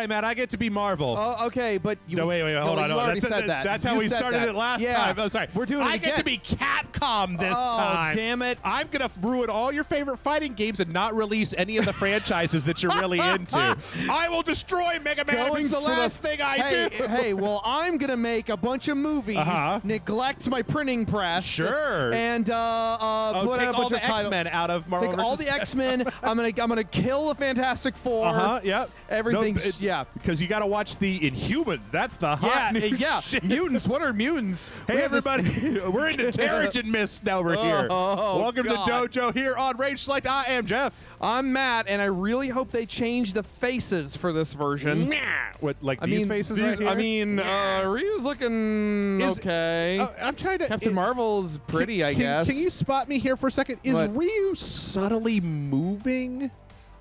right, Matt. I get to be Marvel. Oh, okay, but you. No, wait, hold on. You already said that. That's how we started it last time. I'm sorry. We're doing it I again. get to be Capcom this time. Oh, damn it. I'm going to ruin all your favorite fighting games and not release any of the franchises that you're really into. I will destroy Mega Man if it's the last thing I do. Hey, well, I'm going to make a bunch of movies, neglect my printing press. Sure. And take all the X-Men out of Marvel Take all the X-Men. I'm gonna kill the Fantastic Four. Yep. Everything's because you got to watch the Inhumans. That's the hot new shit. Mutants. What are mutants? Hey everybody, we're into Terrigen Mist over here. Welcome to Dojo here on Rage Select. I am Jeff. I'm Matt, and I really hope they change the faces for this version. What, like these faces right here? I mean, Ryu's looking okay. I'm trying to. Captain Marvel's pretty, I guess. Can you spot me here for a second? Is Ryu subtly moving,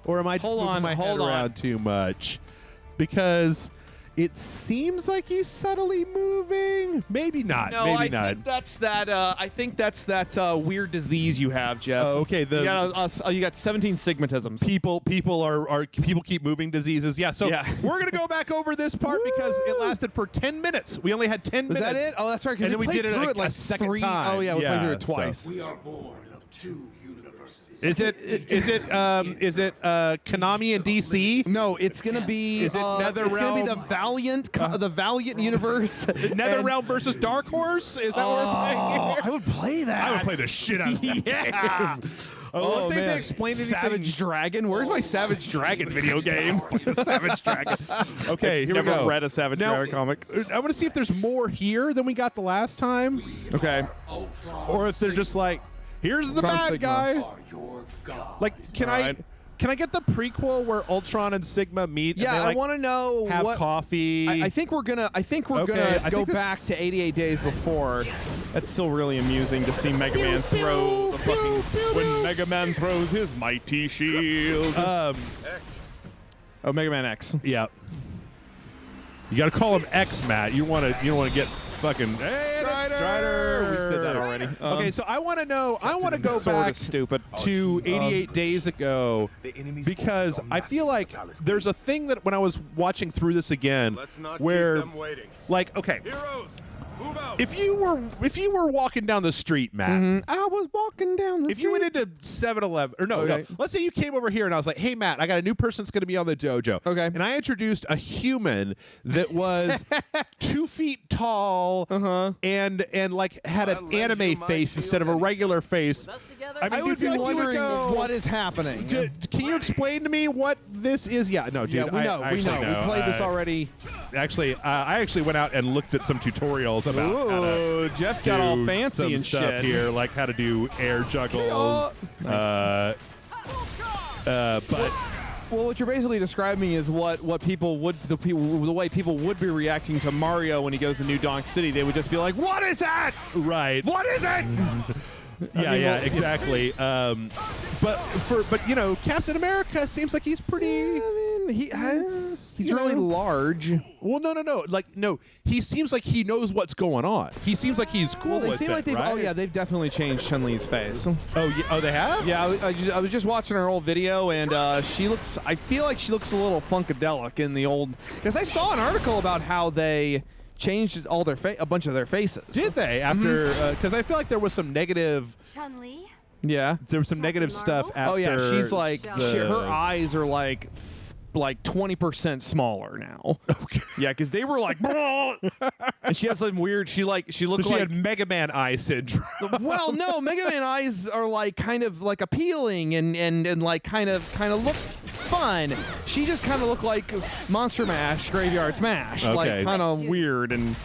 or am I just moving my head around too much? Because it seems like he's subtly moving. Maybe not. No, maybe I not. think that's that. I think that's that weird disease you have, Jeff. Oh, okay. You got 17 stigmatisms. People keep moving diseases. Yeah. So we're gonna go back over this part because it lasted for 10 minutes. We only had 10 minutes. Was that it? Oh, that's right. And then we did it like a second time. Oh yeah, we played through it twice. We are born of two universes. Is it Konami and DC? No, it's gonna be. Is it NetherRealm? It's gonna be the Valiant universe. NetherRealm versus Dark Horse? Is that what we're playing here? I would play that. I would play the shit out of that game. Let's see if they explain anything. Savage Dragon? Where's my Savage Dragon video game? The Savage Dragon. Okay, here we go. Never read a Savage Dragon comic. I want to see if there's more here than we got the last time. Okay. Or if they're just like, here's the bad guy. Like, can I get the prequel where Ultron and Sigma meet? Yeah, and they, like, I want to know have coffee. I think we're gonna go back to 88 days before. That's still really amusing to see Mega Man throw the fucking when Mega Man throws his mighty shield. Mega Man X. Yeah. You got to call him X, Matt. You don't want to get fucking Strider. We did that already. Okay, so I want to know. I want to go back to 88 days ago because I feel like there's a thing that when I was watching through this again, where, like, okay. If you were walking down the street, Matt, I was walking down the street. If you went into 7-Eleven, or no, let's say you came over here and I was like, hey, Matt, I got a new person that's going to be on the dojo. Okay. And I introduced a human that was 2 feet tall and like had an anime face instead of a regular face. I mean, I would be wondering what is happening. Can you explain to me what this is? Yeah, no, dude. Yeah, we know. We played this already. Actually, I actually went out and looked at some tutorials about how to Jeff got all fancy some and stuff shit here, like how to do air juggles. Nice. But well, what you're basically describing is what people would the way people would be reacting to Mario when he goes to New Donk City. They would just be like, "What is that? Right? What is it?" Yeah, exactly. But you know, Captain America seems like he's pretty. I mean, he's really large. Well, no. Like, no, he seems like he knows what's going on. He seems like he's cool. Well, they with seem it, like they've. right? Oh yeah, they've definitely changed Chun-Li's face. Oh yeah. Oh, they have. Yeah, I was just watching her old video, and she looks. I feel like she looks a little funkadelic in the old. Because I saw an article about how they changed all their a bunch of their faces. Did they after? Because I feel like there was some negative. Chun-Li? Yeah. There was some negative stuff after. Oh yeah, she's like her eyes are like 20% smaller now. Okay. Yeah, because they were like, and she has some weird. She looked she like had Mega Man eye syndrome. Well, no, Mega Man eyes are like kind of like appealing and like kind of look fun. She just kind of looked like Monster Mash, Graveyard Smash, like kind of weird and.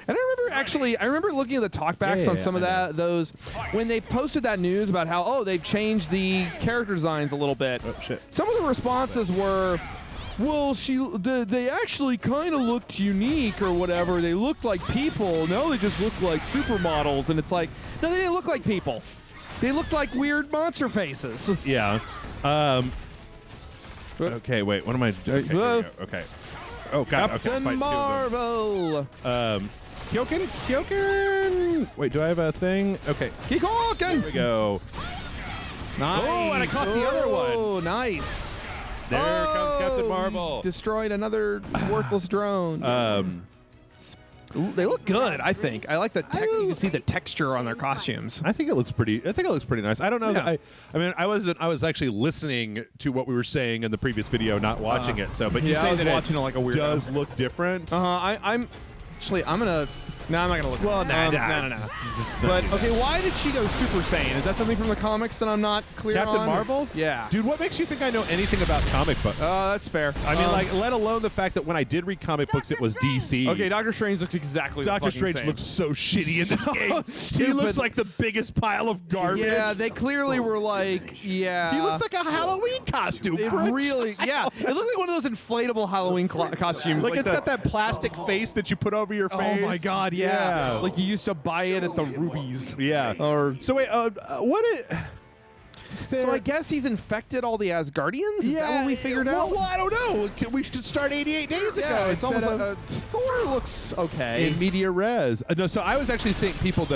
And I remember looking at the talkbacks on some of those when they posted that news about how they've changed the character designs a little bit. Oh shit! Some of the responses were, well, they actually kind of looked unique or whatever. They looked like people. Now they just look like supermodels, and it's like, no, they didn't look like people. They looked like weird monster faces. Yeah. Okay, wait. What am I doing? Okay. Oh god. Captain Marvel. Kyoken! Wait, do I have a thing? Okay. Kyoken! Here we go. Nice. Oh, and I caught the other one. Oh, nice. There comes Captain Marvel. Destroyed another worthless drone. Ooh, they look good, I think. I like the you can see the texture on their costumes. I think it looks pretty. I think it looks pretty nice. I don't know. Yeah. I mean, I was actually listening to what we were saying in the previous video, not watching it. So, but you yeah, say I was that watching it like a weirdo. Does look different. I'm gonna. No, I'm not gonna look. Well, no. it's not But too bad. okay, why did she go Super Saiyan? Is that something from the comics that I'm not clear on? Captain Marvel? Yeah. Dude, what makes you think I know anything about comic books? That's fair. I mean, like, let alone the fact that when I did read comic books, it was DC. Okay, Doctor Strange looks exactly Doctor the fucking Strange same. looks so shitty in this So game. He stupid. looks like the biggest pile of garbage. Yeah, they clearly were like, yeah. He looks like a Halloween costume. It really, yeah. It looked like one of those inflatable Halloween costumes. Like it's got that plastic face that you put over your face. Oh my god, yeah. Like you used to buy it at the Rubies. Yeah. Or So wait, what it? so I guess he's infected all the Asgardians? Is that what we figured out? Well, I don't know. We should start 88 days ago. Yeah, it's almost instead like Thor looks okay. in media res. No, so I was actually seeing people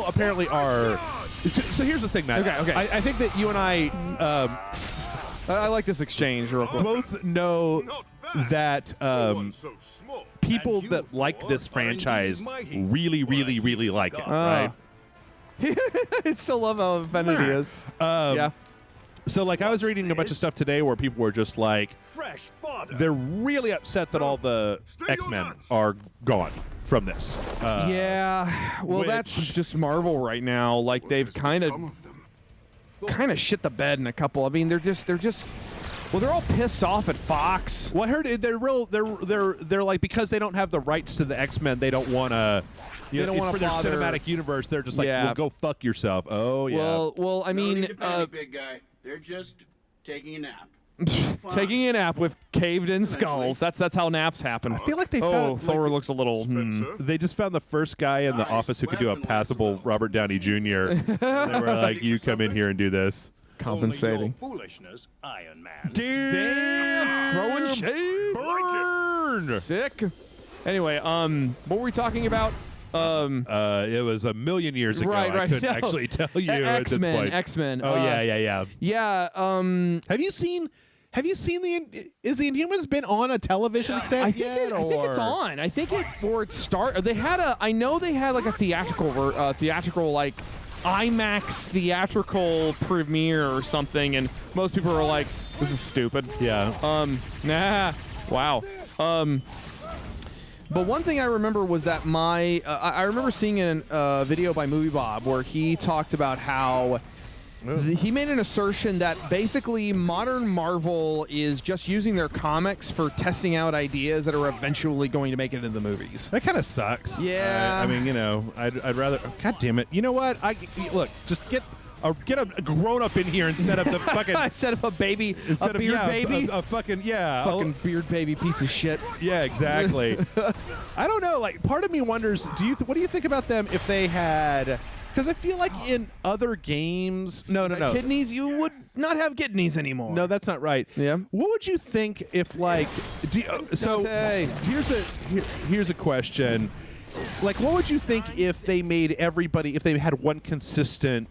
apparently are. So here's the thing, Matt. Okay. I think that you and I I like this exchange real quick. both know that people that like this franchise really, really, really like it, right? I still love how offended he is. Yeah. So, like, I was reading a bunch of stuff today where people were just like, they're really upset that all the X-Men are gone from this. Yeah. Well, that's just Marvel right now. Like they've kind of shit the bed in a couple. I mean, they're just. Well, they're all pissed off at Fox. Well, I heard they're like, because they don't have the rights to the X-Men, they don't want to. They don't want for to their bother. cinematic universe. They're just like, Yeah. well, go fuck yourself. Oh yeah. Well, I mean, big guy. They're just taking a nap. taking a nap with caved-in skulls. That's how naps happen. I feel like they Oh, found, Thor looks a little. they just found the first guy in the office who could do a passable Robert Downey Jr. They were like, you come in here and do this. Compensating. Foolishness, Iron Man. Damn! Throwing shade. Burn! Sick. Anyway, what were we talking about? It was a million years ago. Right, I couldn't no. actually tell you at this point. X-Men. Oh yeah. Yeah. Have you seen the Inhumans been on a television set I think yet? I think it's on. I think for its start, they had I know they had like a theatrical like IMAX theatrical premiere or something, and most people were like, "This is stupid." Yeah. Nah. Wow. But one thing I remember was that I remember seeing a video by Movie Bob where he talked about how he made an assertion that basically modern Marvel is just using their comics for testing out ideas that are eventually going to make it into the movies. That kind of sucks. Yeah. I mean, I'd rather. God damn it! You know what? Look, just get a grown up in here instead of the fucking. Instead of a baby, a beard baby. A fucking Fucking beard baby piece of shit. Yeah, exactly. I don't know. Like, part of me wonders. What do you think about them if they had? Because I feel like in other games, no. Kidneys, you would not have kidneys anymore. No, that's not right. Yeah. What would you think if, like, Dante. here's a question. Like, what would you think if they had one consistent,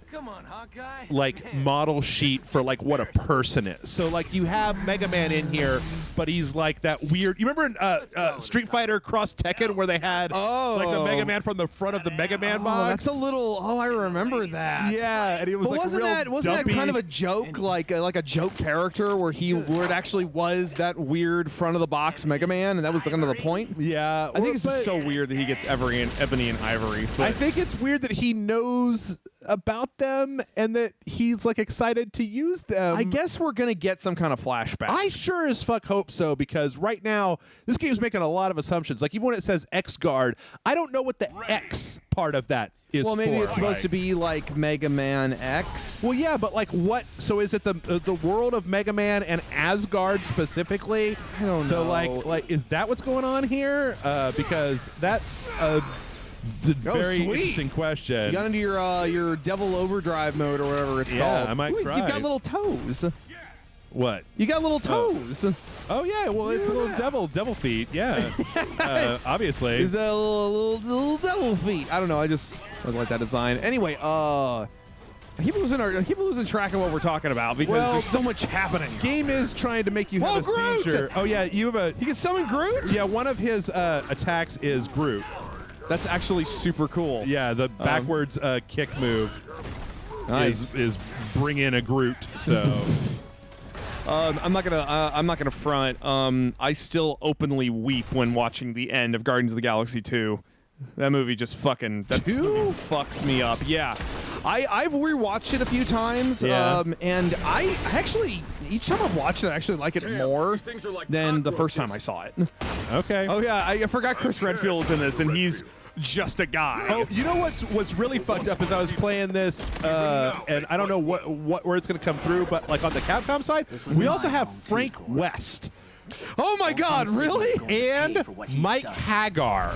like, model sheet for, like, what a person is? So, like, you have Mega Man in here, but he's, like, that weird... You remember in Street Fighter Cross Tekken where they had, like, the Mega Man from the front of the Mega Man box? That's a little... Oh, I remember that. Yeah, and he was, But like, wasn't that kind of a joke, like a joke character where it actually was that weird front of the box Mega Man, and that was kind of the point? Yeah. I think it's just so weird that he gets Ebony and Ivory. But I think it's weird that he knows about them and that he's like excited to use them. I guess we're gonna get some kind of flashback. I sure as fuck hope so, because right now this game's making a lot of assumptions. Like, even when it says X Guard, I don't know what the X part of that is. Well, maybe for. it's supposed to be like Mega Man X. Well, yeah, but like what? So is it the world of Mega Man and Asgard specifically? I don't so know. like is that what's going on here? Because that's a very sweet. interesting question. You got into your Devil Overdrive mode or whatever it's called. I might Ooh, try. You've got little toes. What? You got little toes. Oh yeah, well it's a little devil feet. Yeah, obviously. Is that a little devil feet? I don't know. I like that design. Anyway, I keep losing track of what we're talking about because there's so much happening. Game is trying to make you have a Groot! seizure. Oh yeah, you have a. You can summon Groot? Yeah, one of his attacks is Groot. That's actually super cool. Yeah, the backwards kick move is bring in a Groot. So I'm not gonna front. I still openly weep when watching the end of Guardians of the Galaxy 2. That movie just fucking fucks me up. Yeah, I've rewatched it a few times. Yeah. And I actually each time I've watched it, I actually like it more than the first time I saw it. okay. Oh yeah, I forgot Chris Redfield's in this, and he's just a guy. Oh, you know what's really fucked up is I was playing this, and I don't know where it's going to come through, but like on the Capcom side, we also have Frank West. Oh my God, really? And Mike Hagar.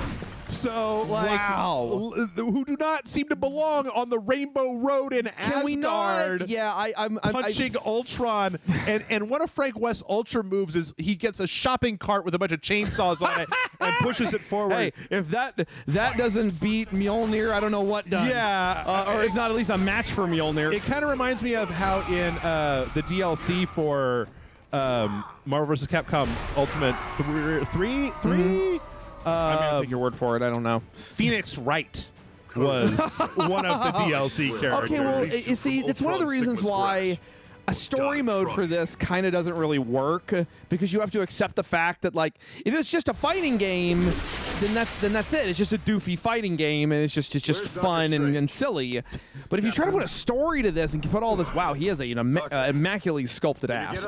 So, like, wow. Who do not seem to belong on the Rainbow Road in Asgard. Can we not? Yeah, I'm punching Ultron, and one of Frank West's Ultra moves is he gets a shopping cart with a bunch of chainsaws on it and pushes it forward. Hey, if that doesn't beat Mjolnir, I don't know what does. Yeah, or it's not at least a match for Mjolnir. It kind of reminds me of how in the DLC for Marvel vs. Capcom Ultimate 3. I'm gonna take your word for it. I don't know. Phoenix Wright was one of the DLC characters. Okay, well, you see, it's one of the reasons why a story mode for this kind of doesn't really work, because you have to accept the fact that, like, if it's just a fighting game, then that's it. It's just a doofy fighting game, and it's just fun and silly. But if you try to put a story to this and put all this, wow, he has a immaculately sculpted ass.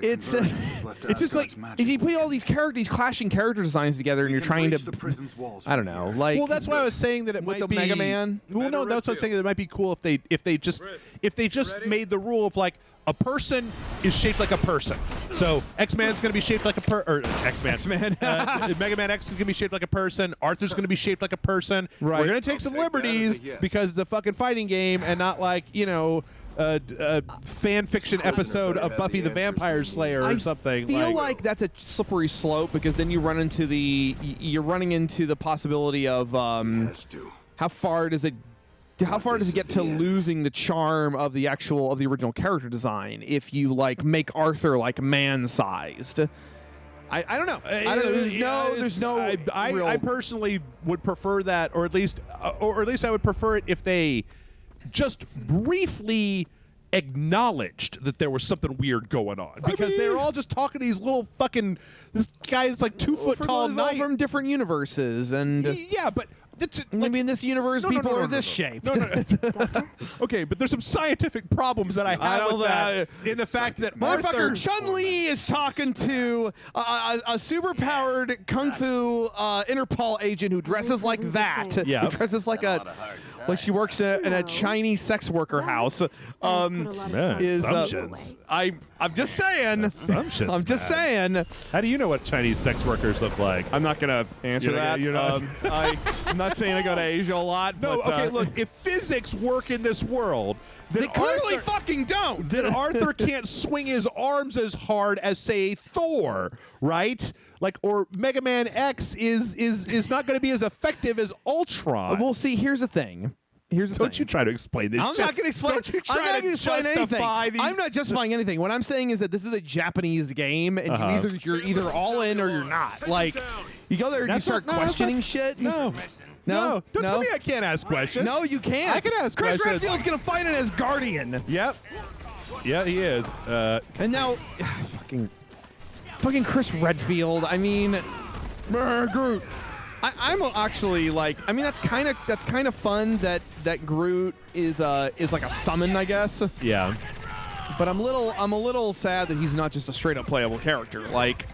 It's just like if you put all these clashing character designs together, and you're trying to, I don't know, like. Well, that's why I was saying that it might be Mega Man. Well, no, that's what I was saying that it might be cool if they just made the rule of like a person is shaped like a person. So X-Man's going to be shaped like a X-Man. Mega Man X is going to be shaped like a person. Arthur's going to be shaped like a person. Right. We're going to take some liberties because it's a fucking fighting game and not like, you know, a fan fiction episode of Buffy the Vampire Slayer or something. I feel like that's a slippery slope, because then you're running into the possibility of how far does it get to losing the charm of the original character design if you like make Arthur like man-sized? I don't know. There's no. I personally would prefer that, or at least I would prefer it if they just briefly acknowledged that there was something weird going on, because they're all just talking to these little fucking. This guy's like 2 foot tall knight from different universes, and yeah, but. Maybe in this universe, people are this shape. Okay, but there's some scientific problems that I have with that. In the fact that motherfucker Chun-Li is talking to a super-powered kung fu Interpol agent who dresses like that. Yeah. Who dresses like she works in a Chinese sex worker house. Assumptions. I'm just saying. Assumptions. I'm just saying. How do you know what Chinese sex workers look like? I'm not gonna answer that. You're not. I'm not saying I go to Asia a lot. No, but, okay, look, if physics work in this world, then they clearly fucking don't. Then Arthur can't swing his arms as hard as, say, Thor, right? Like, or Mega Man X is not going to be as effective as Ultron. Well, see, here's the thing. Don't you try to explain this. I'm not going to explain. Don't you try to justify anything. I'm not justifying anything. What I'm saying is that this is a Japanese game, and you're either all in or you're not. Like, you go there and you start questioning shit. No. Don't tell me I can't ask questions. No, you can't. I can ask Chris questions. Redfield's going to fight an Asgardian. Yep. Yeah, he is. And now, fucking Chris Redfield. I mean, Groot. I'm actually like, I mean, that's kind of fun that Groot is like a summon, I guess. Yeah. But I'm a little sad that he's not just a straight up playable character. Like,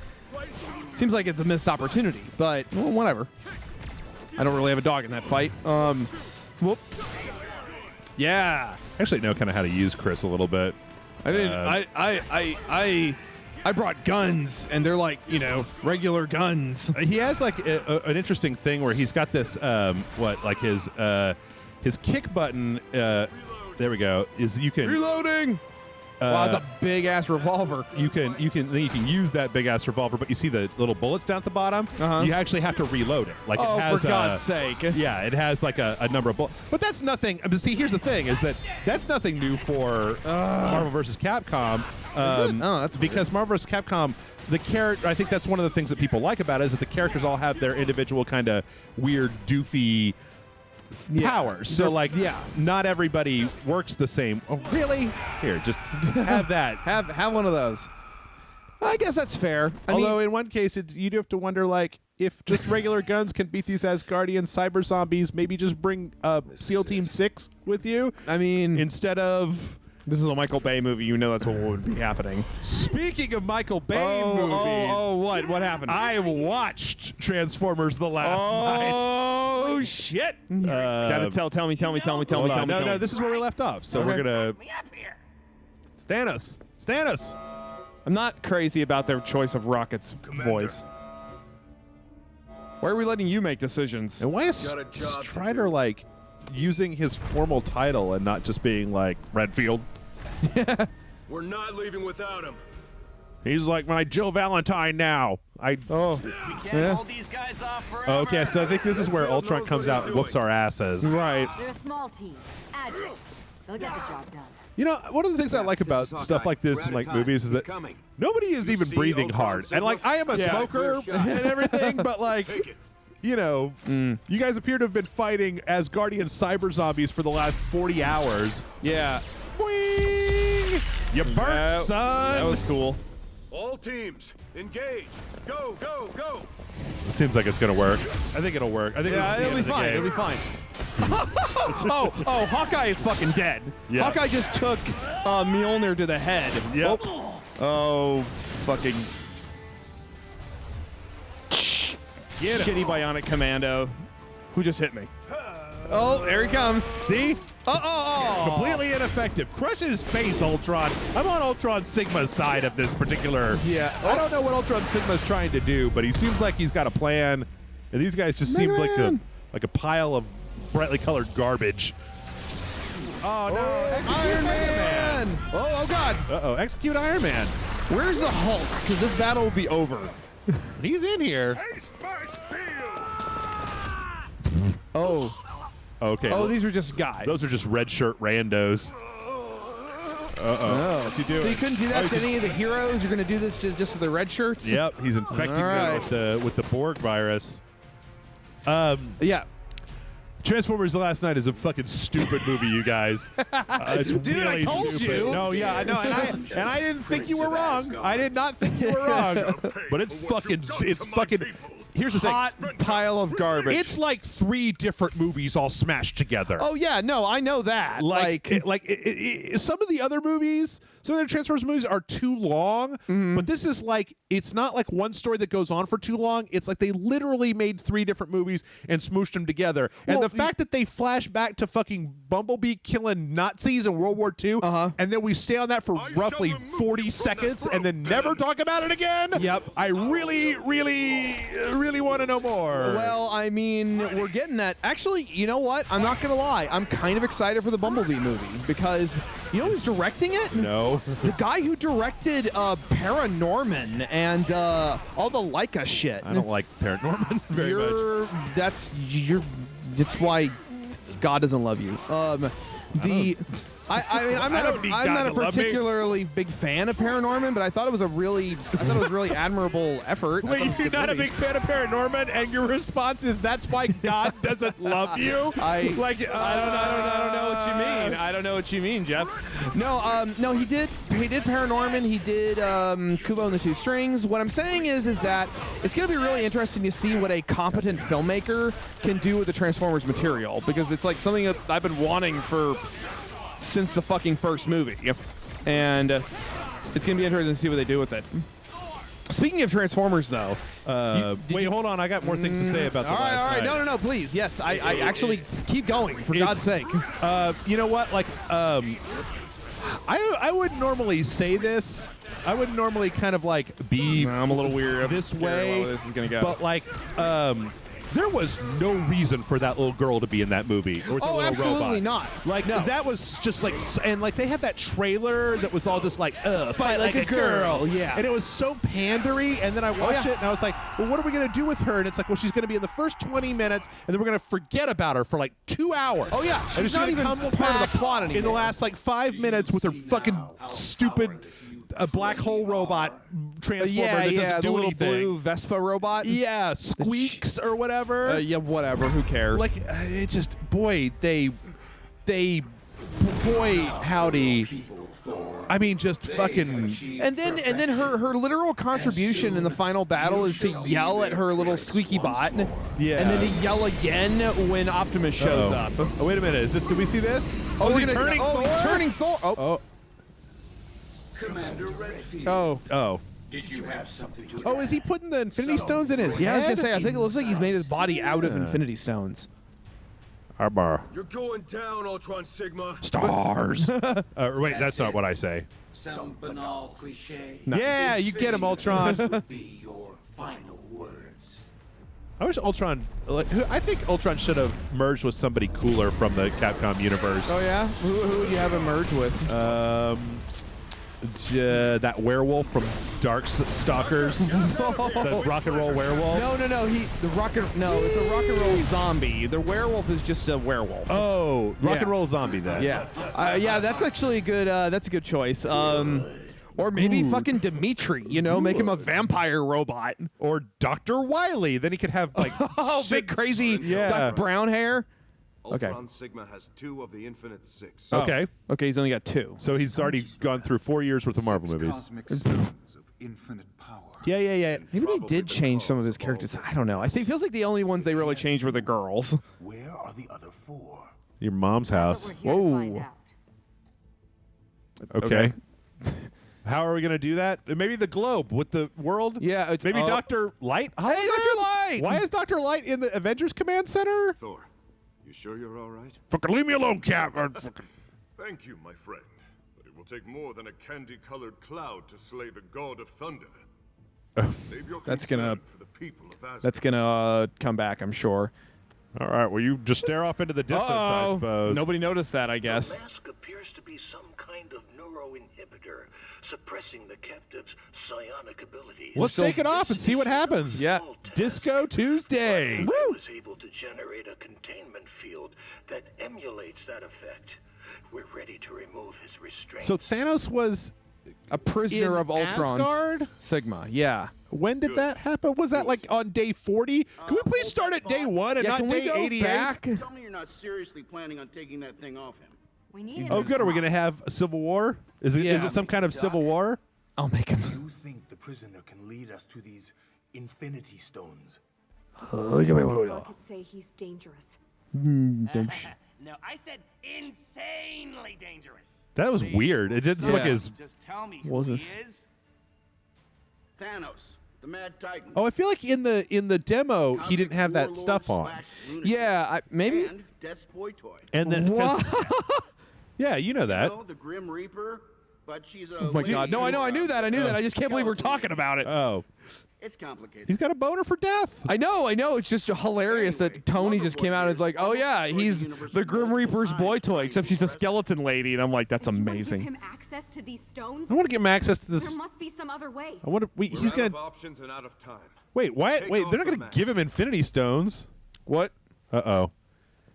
seems like it's a missed opportunity. But well, whatever. I don't really have a dog in that fight. Whoop. Yeah. I actually know kind of how to use Chris a little bit. I didn't. I brought guns, and they're like, you know, regular guns. He has like an interesting thing where he's got this his kick button. There we go. Is you can reloading. Wow, it's a big ass revolver. You can use that big ass revolver, but you see the little bullets down at the bottom. You actually have to reload it. Like it has, for God's sake! Yeah, it has like a number of bullets. But that's nothing. But see, here's the thing: is that's nothing new for Marvel vs. Capcom. Oh, that's because Marvel vs. Capcom. The character, I think that's one of the things that people like about it is that the characters all have their individual kind of weird, doofy powers. So like, not everybody works the same. Oh, really? Here, just have that. have one of those. I guess that's fair. Although in one case, you do have to wonder like if just regular guns can beat these Asgardian cyber zombies. Maybe just bring SEAL Team 6 with you. I mean, instead of. This is a Michael Bay movie. You know that's what would be happening. Speaking of Michael Bay movies. What happened? I watched Transformers the last night. Oh, shit. Gotta tell me. No, this is where we left off. So we're going to... Thanos. I'm not crazy about their choice of Rocket's voice. Why are we letting you make decisions? And why is Strider, like, using his formal title and not just being, like, Redfield? We're not leaving without him. He's like my Jill Valentine now. We can't hold these guys off forever. Okay, so I think this is where Ultron comes out and whoops our asses. Right. They're a small team. Agile. They'll get the job done. You know, one of the things I like about stuff like this in like movies is that nobody is even breathing hard. And like, I am a smoker and everything, but like, you know, you guys appear to have been fighting Asgardian cyber zombies for the last 40 hours. Yeah. Whee! You burnt, son. That was cool. All teams, engage. Go, go, go. It seems like it's gonna work. I think it'll work. I think it'll be fine. It'll be fine. Hawkeye is fucking dead. Yeah. Hawkeye just took Mjolnir to the head. Yep. Oh, fucking shitty bionic commando. Who just hit me? Oh, there he comes. See? Completely Completely ineffective. Crush his face, Ultron. I'm on Ultron Sigma's side of this particular. Yeah. I don't know what Ultron Sigma's trying to do, but he seems like he's got a plan. And these guys just seem like a pile of brightly colored garbage. Oh no! Execute Iron Man! Oh God! Uh-oh! Execute Iron Man. Where's the Hulk? Because this battle will be over. He's in here. Oh. Okay. Oh, these are just guys. Those are just red shirt randos. Oh. What's he doing? So you couldn't do that to any of the heroes? You're going to do this just to the red shirts? Yep, he's infecting them with the Borg virus. Yeah. Transformers the Last Night is a fucking stupid movie, you guys. It's Dude, really I told stupid. you. No, yeah, I know, and I didn't think you were wrong. I did not think you were wrong. But it's fucking. Here's the thing. Hot pile of garbage. It's like 3 different movies all smashed together. Oh yeah, no, I know that. Some of the other movies, some of the Transformers movies are too long, but this is like, it's not like one story that goes on for too long. It's like they literally made 3 different movies and smooshed them together. And the fact that they flash back to fucking Bumblebee killing Nazis in World War II, and then we stay on that for roughly 40 seconds and then never talk about it again. Yep. I really want to know more. Well, I mean, we're getting that. Actually, you know what? I'm not going to lie. I'm kind of excited for the Bumblebee movie because you know who's directing it? No. The guy who directed Paranorman and all the Leica shit. I don't like Paranorman very much. That's why God doesn't love you. I'm not a particularly big fan of Paranorman, but I thought it was a really admirable effort. Wait, you're not a big fan of Paranorman, and your response is that's why God doesn't love you? I don't know what you mean. I don't know what you mean, Jeff. No, he did Paranorman. He did Kubo and the Two Strings. What I'm saying is that it's going to be really interesting to see what a competent filmmaker can do with the Transformers material, because it's like something that I've been wanting since the fucking first movie. And it's going to be interesting to see what they do with it. Speaking of Transformers, though. Wait, hold on. I got more things to say about the last All right. night. No, please. Yes, I actually keep going, for God's sake. You know what? Like, I wouldn't normally say this. I wouldn't normally kind of like be I'm a little weird. this way. This is going to go. But like, there was no reason for that little girl to be in that movie. Or with the Oh, little absolutely robot. not. Like, No. that was just like, and like they had that trailer that was all just like, fight like a girl. Yeah. And it was so pandery. And then I watched yeah. it and I was like, well, what are we going to do with her? And it's like, well, she's going to be in the first 20 minutes and then we're going to forget about her for like 2 hours. Oh, yeah. And She's it's not gonna even come part of back the plot in the anymore. last like 5 minutes with her fucking stupid black hole robot transformer Yeah, that yeah, doesn't the do little anything. blue Vespa robot. Yeah, Squeaks or whatever. Yeah, whatever. Who cares? Like it just, boy, boy, howdy. I mean, just fucking. and then her literal contribution in the final battle is to yell at her little squeaky bot. Yeah. And then to yell again when Optimus shows up. Oh, wait a minute. Is this? Did we see this? Oh, is we're he gonna- turning oh, Thor? he's turning Thor. Oh. Oh. Commander Redfield. Oh. Did you have something to Oh, is he putting the Infinity Stones in his Yeah, I was head? gonna say. I think it looks like he's made his body out of Infinity Stones. Arbar. You're going down, Ultron Sigma. Stars. Wait, that's not what I say. Some banal cliche. Yeah, you get him, Ultron. Would be your final words. I wish Ultron. I think Ultron should have merged with somebody cooler from the Capcom universe. Oh yeah, who would you have him merge with? That werewolf from Darkstalkers, the rock and roll werewolf. No. It's a rock and roll zombie. The werewolf is just a werewolf. Oh, rock Yeah. and roll zombie then. Yeah, that's actually a good. That's a good choice. Or maybe fucking Dimitri. Make him a vampire robot. Or Dr. Wily. Then he could have like Oh, shit- big crazy Yeah. dark brown hair. Okay. Ultron Sigma has 2 of the Infinite 6. Okay. Okay, he's only got 2. So he's already gone through 4 years worth of Marvel movies. Cosmic stones of infinite power. Yeah. Maybe they did change some of his characters. I don't know. I think it feels like the only ones they really changed were the girls. Where are the other 4? Your mom's That's house. what we're here to Whoa. find out. Okay. How are we going to do that? Maybe the globe with the world? Yeah, it's- Maybe oh. Dr. Light? Hey, Dr. Light! Why is Dr. Light in the Avengers Command Center? Thor, you sure you're all right? Fucking leave me alone, Cap. Thank you, my friend. But it will take more than a candy-colored cloud to slay the god of thunder. Save your That's gonna- concern for the people of Asgard. That's gonna come back, I'm sure. All right, well, you just stare off into the distance, I Uh-oh. suppose. Nobody noticed that, I guess. The mask appears to be some kind of neuroinhibitor, suppressing the captive's psionic abilities. Let's take it off and see what happens. Yeah. Disco Tuesday. I was able to generate a containment field that emulates that effect. We're ready to remove his restraints. So Thanos was A prisoner in of Ultron's Asgard? Sigma. Yeah. When did that happen? Was that like on day 40? Can we please start at day 1 and Yeah, not can we day go 88? back? Tell me you're not seriously planning on taking that thing off him. We need it. Oh, good. Are we going to have a civil war? Is it Yeah. some kind of civil war? I'll make him. You think the prisoner can lead us to these Infinity Stones? I could say he's dangerous. No, I said insanely dangerous. That was weird. It didn't seem like Yeah. his. Just tell me What was who this? he is. Thanos, the Mad Titan. Oh, I feel like in the demo he didn't have that stuff on. Yeah, maybe. And Death's boy toy. And then, What? yeah, you know that. The Grim Reaper, but she's a. Oh my God! No, I know. I knew that. I knew that. I just can't believe we're talking about it. Oh, It's complicated. he's got a boner for death. I know. It's just hilarious that Tony just came out and is like, "Oh yeah, he's the Grim Reaper's boy toy," except she's a skeleton lady, and I'm like, "That's If you wanna amazing." Give him access to these stones. I want to give him access to There this. must be some other way. I want to. We're He's out gonna of options and out of time. wait. Why? Take Wait, off they're not the gonna mask. give him Infinity Stones. What? Oh.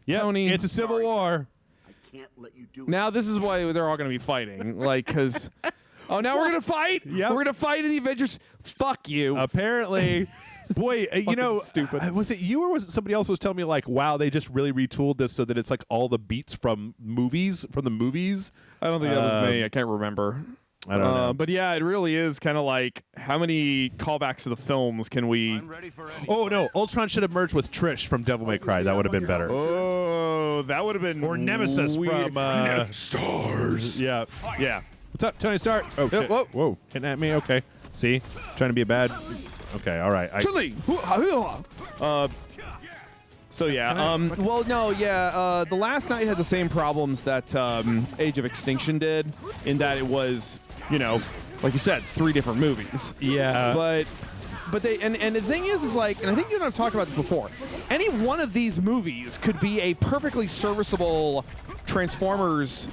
Yeah, Tony. it's a civil war. I can't let you do Now this is why they're all going to be fighting, like, because. Oh, now we're gonna fight. Yep. We're gonna fight in the Avengers. Fuck you. Apparently. Boy, you know, stupid. Was it you or was it somebody else who was telling me like, wow, they just really retooled this so that it's like all the beats from the movies? I don't think that was me. I can't remember. I don't know. But yeah, it really is kind of like how many callbacks to the films can we? I'm ready for any. Oh no, Ultron should have merged with Trish from Devil May Cry. That would have been better. Oh, that would have been Or Nemesis weird. from Stars. Yeah. What's up, Tony Stark? Oh shit. whoa. Whoa. Hitting at me? Okay. See? Trying to be a bad. Okay, all right. Chili. So yeah. Well, no, yeah. The Last Night had the same problems that Age of Extinction did, in that it was, like you said, 3 different movies. Yeah. But but and the thing is like, and I think you and I've talked about this before. Any one of these movies could be a perfectly serviceable Transformers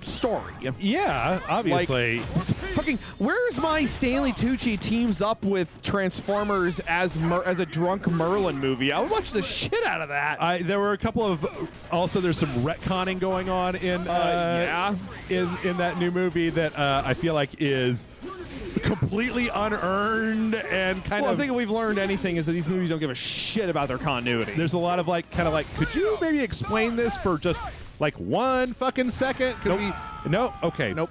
story. Yeah, obviously. Fucking, where's my Stanley Tucci teams up with Transformers as a drunk Merlin movie? I would watch the shit out of that. There were a couple of also. There's some retconning going on in in that new movie that I feel like is completely unearned and kind I of. think if we've learned anything is that these movies don't give a shit about their continuity. There's a lot of could you maybe explain this for just like 1 fucking second? Nope. No. Okay. Nope.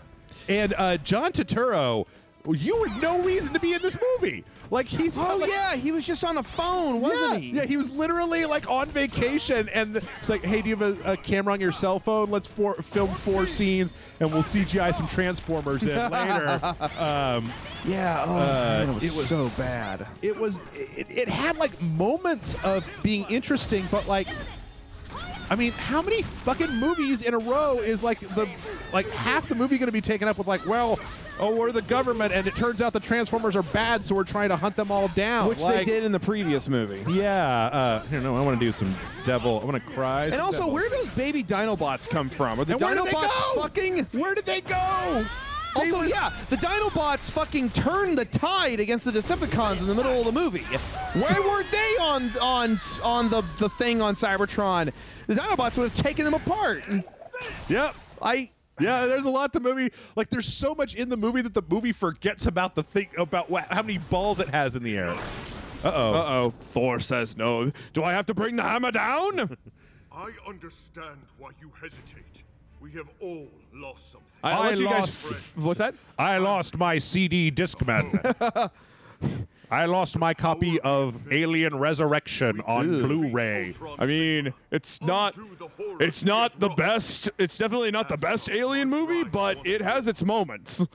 And John Turturro, you had no reason to be in this movie. Like he's. Yeah, he was just on a phone, wasn't he? Yeah, he was literally like on vacation, and it's like, hey, do you have a camera on your cell phone? Let's film 4 scenes, and we'll CGI some Transformers in later. Yeah. Oh, man, it was so bad. It had like moments of being interesting, but like. I mean, how many fucking movies in a row is like half the movie going to be taken up with like, well, we're the government, and it turns out the Transformers are bad, so we're trying to hunt them all down. Which they did in the previous movie. Yeah. I don't know. I want to do some devil. I want to cry. And also, where do those baby Dinobots come from? Are the Dinobots fucking? Where did they go? Also, yeah, the Dinobots fucking turned the tide against the Decepticons in the middle of the movie. Why weren't they on the thing on Cybertron? The Dinobots would have taken them apart. Yep. Yeah, there's a lot to the movie. Like, there's so much in the movie that the movie forgets about how many balls it has in the air. Uh-oh. Thor says no. Do I have to bring the hammer down? I understand why you hesitate. We have all lost something. What's that? I lost my CD Discman. I lost my copy of Alien Resurrection on Blu-ray. I mean, it's not the best. It's definitely not the best Alien movie, but it has its moments.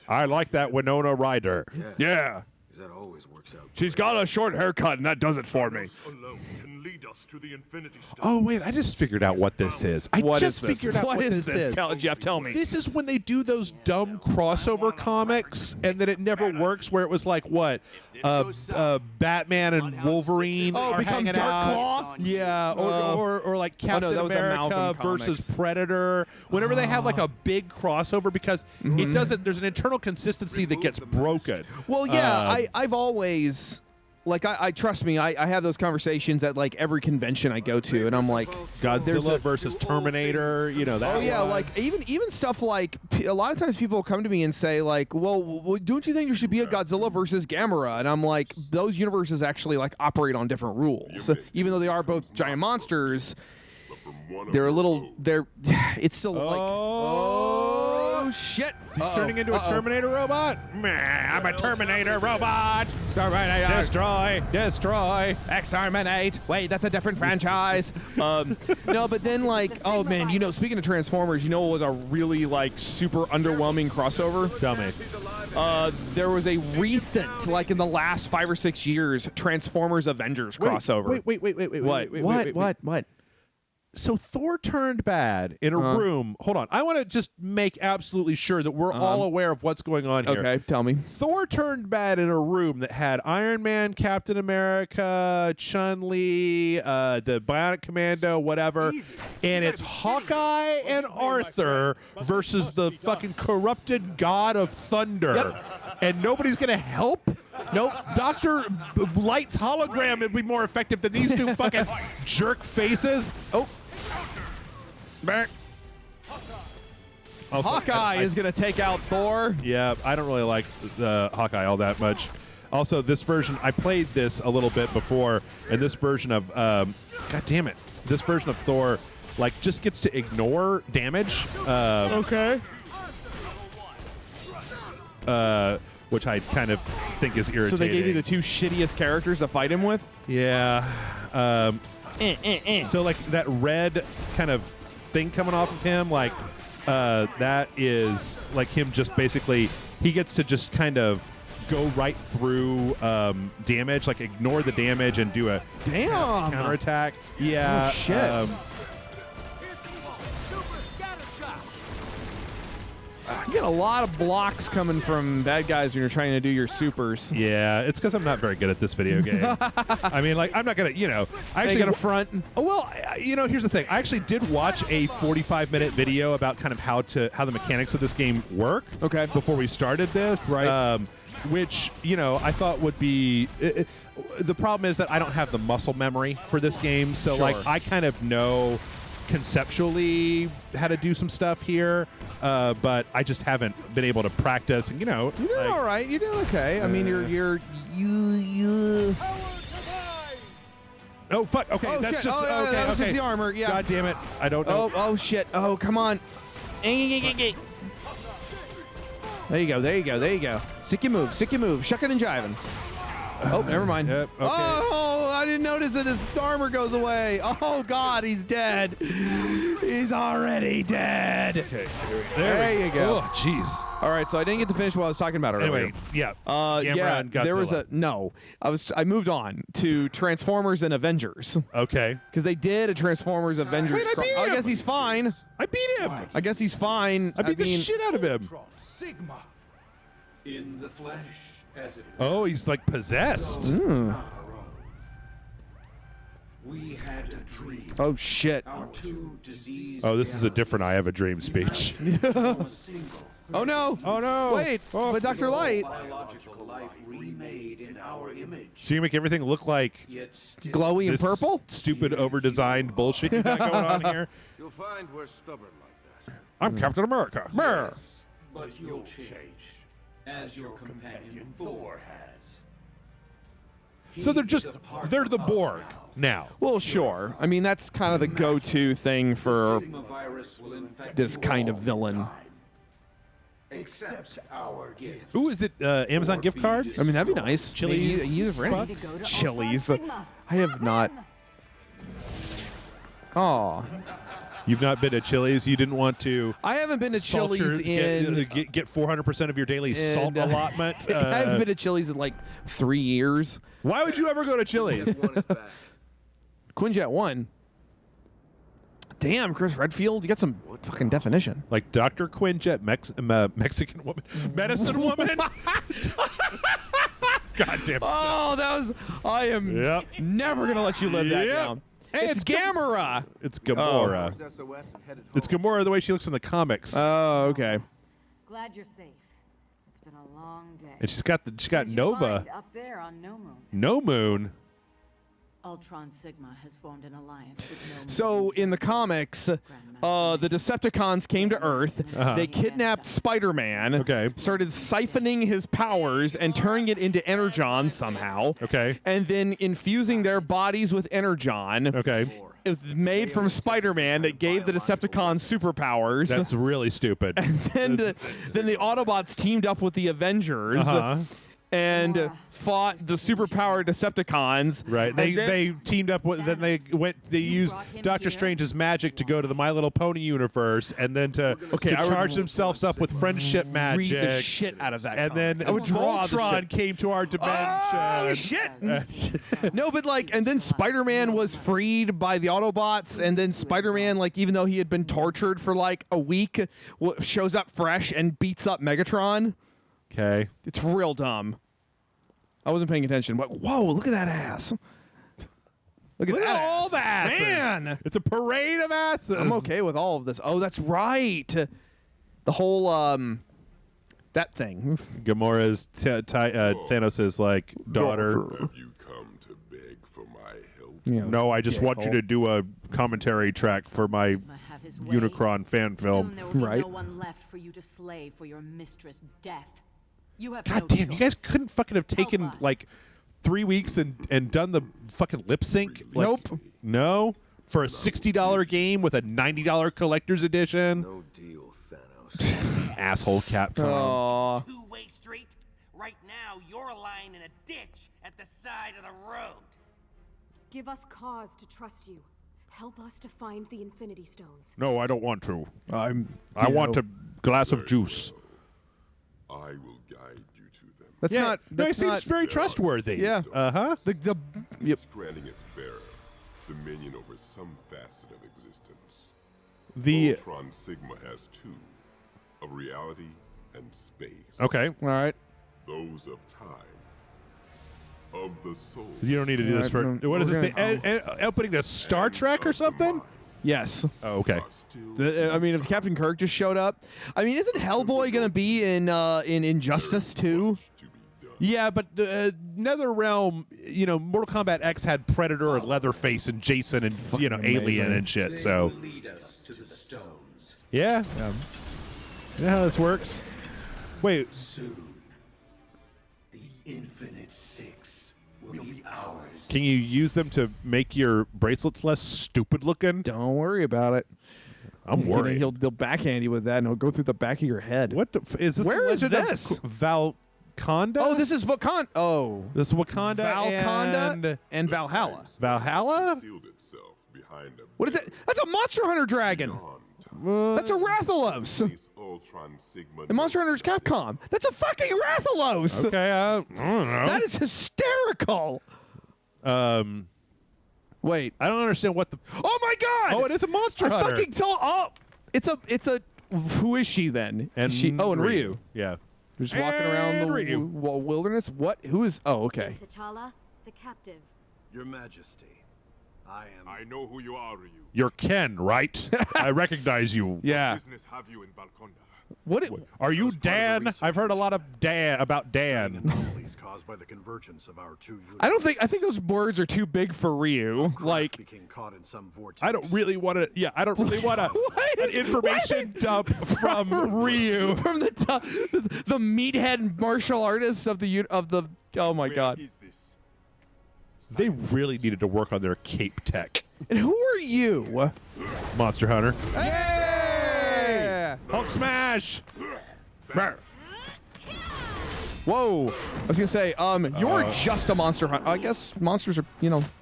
I like that Winona Ryder. Yeah. That always works out. She's got a short haircut, and that does it for me. Alone can lead us to the Infinity Stone. Oh, wait, I just figured out what this is. What is this? What is this? Jeff, tell me. This is when they do those dumb crossover comics, and then it never works, where it was like, what? Batman and Wolverine are become hanging Dark out. Claw? Yeah, or like Captain that was a America Malcolm versus comics. Predator. Whenever they have like a big crossover, because it doesn't. There's an internal consistency that gets broken. Well, yeah, I've always, like, I trust me, I have those conversations at like every convention I go to, and I'm like, Godzilla versus Terminator, that. Oh yeah, like even stuff like a lot of times people come to me and say like, well, don't you think there should be a Godzilla versus Gamera? And I'm like, those universes actually like operate on different rules, like, even though they are both giant monsters. It's still like, oh shit! Is he turning into a Terminator robot? I'm a Terminator robot. Destroy. Exterminate. Wait, that's a different franchise. No, but then like, oh man, speaking of Transformers, what was a really like super underwhelming crossover? Tell me. There was a recent, like in the last 5 or 6 years, Transformers Avengers crossover. Wait. What? So Thor turned bad in a room. Hold on. I want to just make absolutely sure that we're all aware of what's going on here. Okay, tell me. Thor turned bad in a room that had Iron Man, Captain America, Chun-Li, the Bionic Commando, whatever. And it's Hawkeye and Arthur versus the fucking corrupted god of thunder. Yep. And nobody's going to help? Nope. Dr. Light's hologram would be more effective than these two fucking jerk faces. Oh. Back. Also, Hawkeye is going to take out Thor. Yeah, I don't really like the Hawkeye all that much. Also, this version, I played this a little bit before, and this version of, God damn it, this version of Thor, like, just gets to ignore damage. Okay. Which I kind of think is irritating. So they gave you the 2 shittiest characters to fight him with? Yeah. So, like, that red kind of thing coming off of him, like, that is, like, him just basically, he gets to just kind of go right through damage, like, ignore the damage and do a counterattack. Yeah. Oh, shit. get a lot of blocks coming from bad guys when you're trying to do your supers. Yeah, it's because I'm not very good at this video game. I mean, like, I'm not gonna, I actually gonna front. Oh, well, here's the thing. I actually did watch a 45-minute video about kind of how the mechanics of this game work. Okay. Before we started this, Right. Which I thought would be. The problem is that I don't have the muscle memory for this game, so Sure. like I kind of know conceptually how to do some stuff here, but I just haven't been able to practice. And You're doing all right. You're doing okay. I mean, you're. Oh fuck! Okay, Oh, that's shit. just Oh, yeah, okay. that was okay. just the armor, yeah. God damn it! I don't know. Oh shit! Oh come on! There you go. There you go. There you go. Stick your move. Stick your move. Shucking and jiving. Oh, never mind. Yep, okay. Oh, I didn't notice that his armor goes away. Oh God, he's dead. He's already dead. Okay, There you go. Oh, jeez. All right, so I didn't get to finish what I was talking about earlier. Anyway, yeah. Gamera Yeah, and Godzilla. there was I moved on to Transformers and Avengers Okay. because they did a Transformers Avengers. Wait, I beat I him! guess he's fine. I beat him. I guess he's fine. I beat the shit out of him. Sigma. In the flesh, as it Oh, he's like possessed. we had a dream. Oh shit. Our two diseased Oh, this is a different I Have a Dream speech. a single Oh no. Oh no. Wait, Oh. but Dr. Light, biological life remade in our image. So you make everything look like Yet still glowy and this purple? stupid, over-designed bullshit you got going on here. You'll find we're stubborn like that. I'm Captain America. Brr. but you'll change, as your companion Thor has. So they're He just is a part they're of the us Borg now. now. Well, sure. I mean, that's kind of the go-to thing for Sigma virus will infect this you kind of all the villain. time. Accept our gift. Ooh, is it Amazon gift card? I mean, that'd be nice. Chili's Maybe use it for any- bucks? Chili's. I have not. Oh, You've not been to Chili's. You didn't want to. I haven't been to salt your- Chili's in. get 400% of your daily salt and, allotment. I haven't been to Chili's in like 3 years. Why would you ever go to Chili's? Quinjet 1. Damn, Chris Redfield, you got some fucking definition. Like Dr. Quinjet, Mexican woman, medicine woman. God damn it. Oh, that was. I am Yep. never gonna let you live that Yep. down. Hey, it's Gamera. It's Gamora. It's Gamora the way she looks in the comics. Oh, okay. Glad you're safe. It's been a long day. And she's got What'd you Nova. find up there on No Moon? No Moon. Ultron Sigma has formed an alliance with No Moon. So in the comics, the Decepticons came to Earth. They kidnapped Spider-Man. Okay. Started siphoning his powers and turning it into Energon somehow. Okay. And then infusing their bodies with Energon. Okay. It was made from Spider-Man that gave the Decepticons superpowers. That's really stupid. then the Autobots teamed up with the Avengers. Uh-huh. And fought the superpowered Decepticons. Right. And They then- teamed up with they used brought him Doctor here? Strange's magic to go to the My Little Pony universe and then to I would charge themselves up with friendship magic. read the shit out of that. And comic. then I would draw the Voltron shit. came to our dimension. Oh shit! No, but like, and then Spider-Man was freed by the Autobots, and then Spider-Man, like, even though he had been tortured for like a week, shows up fresh and beats up Megatron. Okay. It's real dumb. I wasn't paying attention, but whoa, look at that ass! Look Look that at all ass. that. Man. It's a parade of asses. I'm okay with all of this. Oh, that's right. The whole that thing. Gamora's Thanos' like daughter. Have you come to beg for my help? You know, No, I just want you to do a commentary track for my Sigma have his way. Unicron fan film. Soon there will be Right. no one left for you to slay for your mistress' death. You have God no damn, you guys choice. couldn't fucking have taken us. like 3 weeks and done the fucking lip sync? Like, Nope. No? For a $60 game with a $90 collector's edition? No deal, Thanos. Asshole Capcom. Aw. Two-way street. Right now, you're lying in a ditch at the side of the road. Give us cause to trust you. Help us to find the Infinity Stones. No, I don't want to. I want a glass of juice. I will guide you to them. That's Yeah, not. no, he That's seems not. very trustworthy. Yeah. Uh-huh. Yep. Granting its bearer dominion over some facet of existence. The Ultron Sigma has two, a reality and space. Okay. All right. Those of time. Of the soul. You don't need to do this for. What is this? The opening to Star Trek or something? Yes. Oh, okay. I mean, if Captain Kirk just showed up, I mean, isn't Hellboy gonna be in Injustice too? Yeah, but NetherRealm, Mortal Kombat X had Predator and Leatherface and Jason and Alien and shit. So Lead us to the stones. yeah. You know how this works? Wait. Soon, the Infinite Six will be ours. Can you use them to make your bracelets less stupid looking? Don't worry about it. I'm worried. They'll backhand you with that, and he'll go through the back of your head. What is this? Where is Legend of this? Valconda? Oh, this is Wakanda. Oh, This is Wakanda Valconda and Valhalla. Valhalla? Sealed itself behind a What is it? That's a Monster Hunter dragon. That's a Rathalos. base Ultron Sigma. And Monster Hunter's Capcom. That's a fucking Rathalos. Okay, I don't know. That is hysterical. Wait. I don't understand what the. Oh my God! Oh, it is a Monster I Hunter. fucking told. Oh, it's a. Who is she then? And Is she? Oh, and Ryu. Yeah. Just walking around And the Ryu. wilderness. What? Who is? Oh, okay. T'Challa, the captive. Your Majesty, I am. I know who you are, Ryu. You're Ken, right? I recognize you. Yeah. Business have you in Valconda? What? Are you Dan? I've heard a lot of about Dan. Anomalies caused by the convergence of our two universes. I think those words are too big for Ryu. Like, became caught in some vortex. I don't really want to. Yeah, I don't really want an information dump from Ryu. from the top, the meathead martial artist of the. Oh my God. Is this? They really needed to work on their cape tech. And who are you? Monster Hunter. Hey! Hulk smash! Whoa! I was gonna say, you're just a monster hunter. I guess monsters are,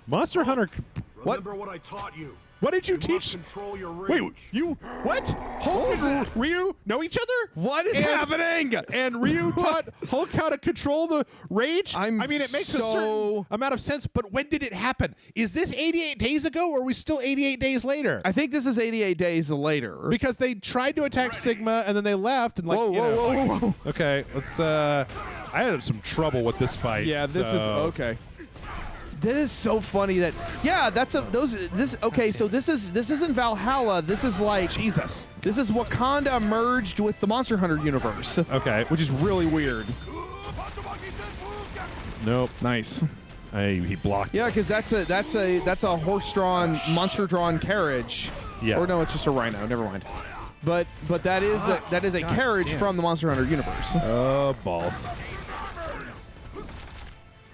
Monster Hunter. Remember what I taught you. What did you must teach? Control your rage. Wait, you what? Hulk and Ryu know each other? What is happening? And Ryu taught Hulk how to control the rage? I mean, it makes a certain amount of sense, but when did it happen? Is this 88 days ago, or are we still 88 days later? I think this is 88 days later. Because they tried to attack Sigma, and then they left, and whoa. Okay, let's, I had some trouble with this fight. Yeah, this is, okay. That is so funny that so this isn't Valhalla. This is like Jesus. This is Wakanda merged with the Monster Hunter universe. Okay. Which is really weird. Nope. Nice. He blocked. Yeah, because that's a horse-drawn, monster-drawn carriage. Yeah. Or no, it's just a rhino. Never mind. But that is a carriage from the Monster Hunter universe. Oh, balls.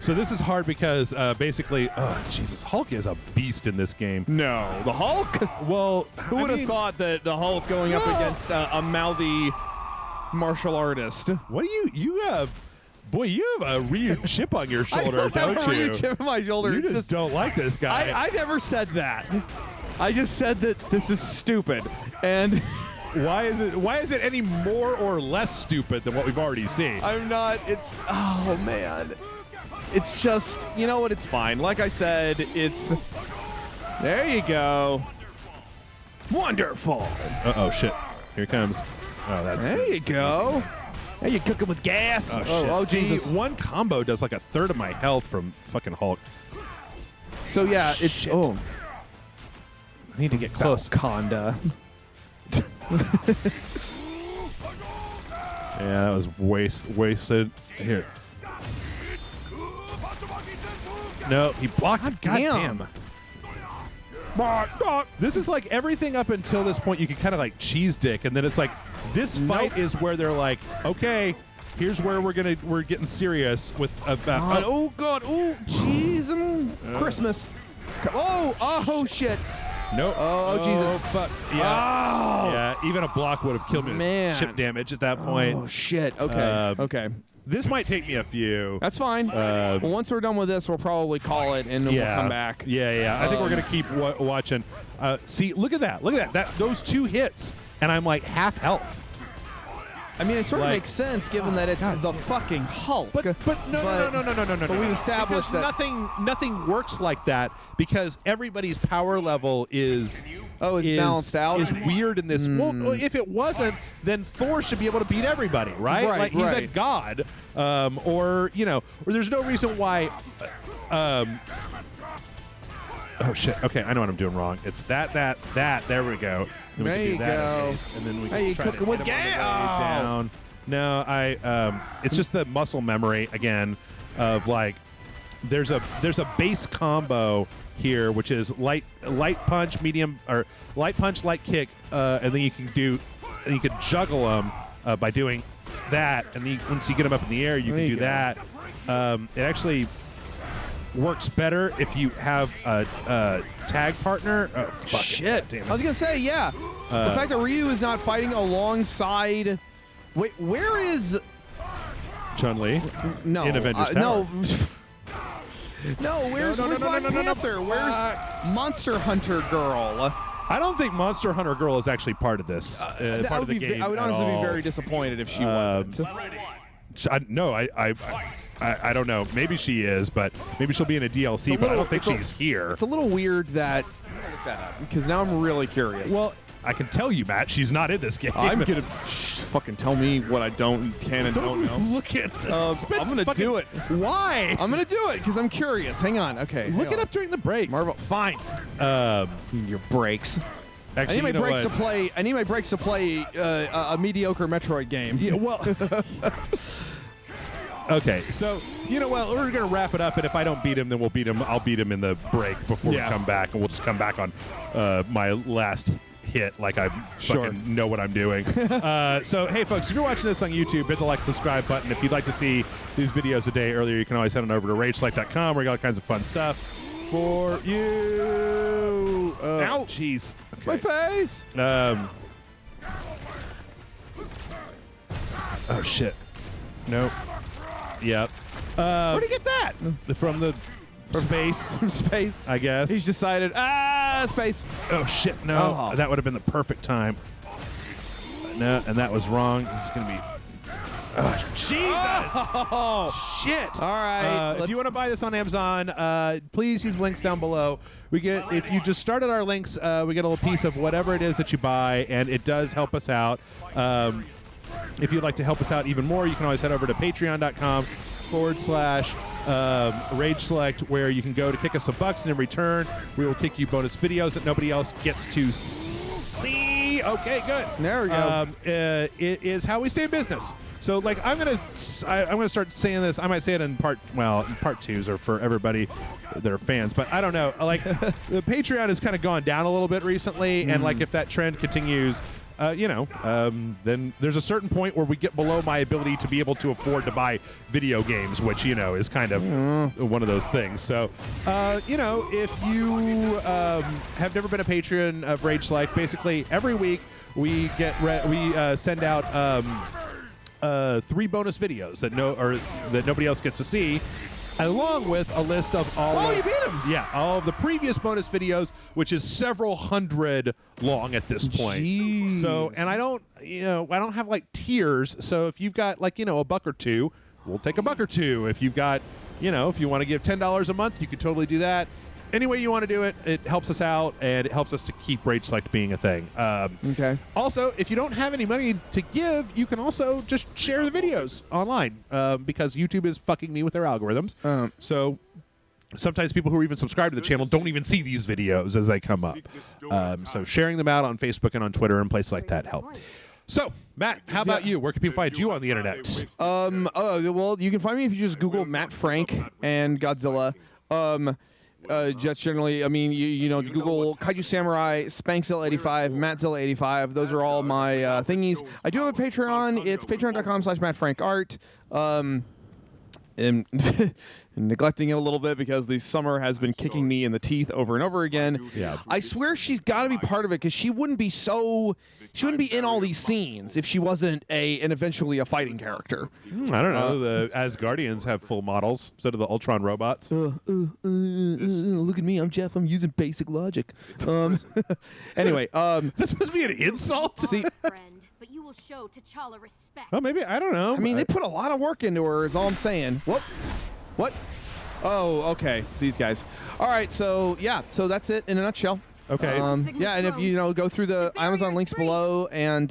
So this is hard because basically, oh Jesus, Hulk is a beast in this game. No, the Hulk. Well, who would have thought that the Hulk going up against a mouthy martial artist? What do you have? Boy, you have a Ryu chip on your shoulder, don't have a you? Ryu chip on my shoulder. You just don't like this guy. I never said that. I just said that this is stupid. And why is it any more or less stupid than what we've already seen? I'm not. It's oh man. It's just, you know what, it's fine. Like I said, it's... There you go. Wonderful. Uh-oh, shit. Here it comes. Oh, that's... There you go. There you cook 'em with gas. Oh, Jesus. See, one combo does like a third of my health from fucking Hulk. So, yeah, it's... Shit. Oh. I need to get close. Conda. Yeah, that was wasted. Here. No, he blocked it. God damn. This is like everything up until this point you can kind of like cheese dick, and then it's like this fight is where they're like, okay, here's where we're getting serious with about. Oh God! Oh jeez! Christmas. Oh shit! Nope. Oh Jesus! Fuck. Yeah. Oh. Yeah. Even a block would have killed me. Man. With chip damage at that point. Oh shit! Okay. Okay. This might take me a few. That's fine. Well, once we're done with this, we'll probably call it, and then we'll come back. Yeah. I think we're gonna keep watching. See, look at that. Look at that. Those two hits, and I'm like half health. I mean, it sort of makes sense given that it's the fucking Hulk. But no. But we've established because that nothing works like that because everybody's power level is is balanced out. Is weird in this. Well, if it wasn't, then Thor should be able to beat everybody, right? Right, like he's a right. god, or there's no reason why. Oh shit! Okay, I know what I'm doing wrong. It's that. There we go. Then There we you can do that go. in case, and then we Hey, can you try to cooking hit with him on the way gas. down. No, it's just the muscle memory again of like there's a base combo here, which is light punch, medium, or light punch, light kick, and then you can juggle them by doing that, and then once you get them up in the air, you There can you do go. that. It actually works better if you have a tag partner. Oh, fuck Shit. It. Damn I was it. going to say, yeah. The fact that Ryu is not fighting alongside... Wait, where is... Chun-Li. No. In Avengers Tower. No, where's Black Panther? Where's Monster Hunter Girl? I don't think Monster Hunter Girl is actually part of this. Part of the game. I would at honestly be all. very disappointed if she wasn't. I don't know. Maybe she is, but maybe she'll be in a DLC. But I don't think she's here. It's a little weird that... Look that up, because now I'm really curious. Well, I can tell you, Matt, she's not in this game. I'm gonna fucking tell me what I can and don't know. Look at this. I'm gonna do it. Why? I'm gonna do it because I'm curious. Hang on. Okay. Look it up during the break. Marvel. Fine. Your breaks. Actually, I need my you know breaks what? to play. I need my breaks to play a mediocre Metroid game. Yeah, well. Okay, so you know what? We're gonna wrap it up, and if I don't beat him, then we'll beat him. I'll beat him in the break before we come back, and we'll just come back on my last hit, like I fucking know what I'm doing. So hey, folks, if you're watching this on YouTube, hit the like, subscribe button. If you'd like to see these videos a day earlier, you can always head on over to RageSelect.com, where we got all kinds of fun stuff for you. Ow. Jeez. My face. Oh shit. Nope. Yep. Where'd he get that? From the space. From space. I guess. He's decided. Space. Oh shit! No, Oh. that would have been the perfect time. No, and that was wrong. This is gonna be. Oh, Jesus! Oh. Shit! All right. If you want to buy this on Amazon, please use the links down below. If you just start at our links, we get a little piece of whatever it is that you buy, and it does help us out. If you'd like to help us out even more, you can always head over to patreon.com/Rage Select, where you can go to kick us some bucks, and in return, we will kick you bonus videos that nobody else gets to see. Okay, good. There we go. It is how we stay in business. So, like, I'm gonna start saying this. I might say it in part twos or for everybody that are fans, but I don't know. Like, the Patreon has kind of gone down a little bit recently, and like if that trend continues. Then there's a certain point where we get below my ability to be able to afford to buy video games, which, is kind of one of those things. So, if you have never been a patron of Rage Select, basically every week we send out 3 bonus videos that nobody else gets to see, along with a list of all. Oh, you beat him! Yeah, all of the previous bonus videos, which is several hundred long at this point. Jeez. So, and I don't have like tiers. So if you've got like a buck or two, we'll take a buck or two. If you've got, if you want to give $10 a month, you could totally do that. Any way you want to do it, it helps us out, and it helps us to keep Rage Select being a thing. Okay. Also, if you don't have any money to give, you can also just share the videos online, because YouTube is fucking me with their algorithms. So sometimes people who are even subscribed to the channel don't even see these videos as they come up. So sharing them out on Facebook and on Twitter and places like that help. So, Matt, how about you? Where can people find you on the internet? Well, you can find me if you just Google Matt Frank and Godzilla. Just generally, I mean, you Google Kaiju Samurai, Spankzilla85, Mattzilla85. Those are all my thingies. I do have a Patreon. It's patreon.com/MattFrankArt. And neglecting it a little bit because the summer has been kicking me in the teeth over and over again. Yeah. I swear she's got to be part of it because she wouldn't be in all these scenes if she wasn't an eventually a fighting character. I don't know. The Asgardians have full models instead of the Ultron robots. Look at me. I'm Jeff. I'm using basic logic. Anyway. That's supposed to be an insult? See, Friend, but you will show T'Challa respect. Oh, maybe. I don't know. I mean, they put a lot of work into her is all I'm saying. What? Oh, okay. These guys. All right. So, yeah. So that's it in a nutshell. Okay. Yeah, and if you go through the Amazon links below, and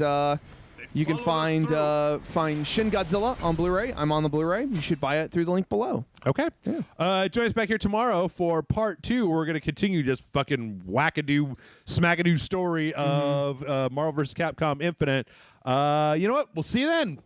you can find Shin Godzilla on Blu-ray. I'm on the Blu-ray. You should buy it through the link below. Okay. Yeah. Join us back here tomorrow for part 2. We're going to continue just fucking wackadoo, smackadoo story of Marvel vs. Capcom Infinite. You know what? We'll see you then.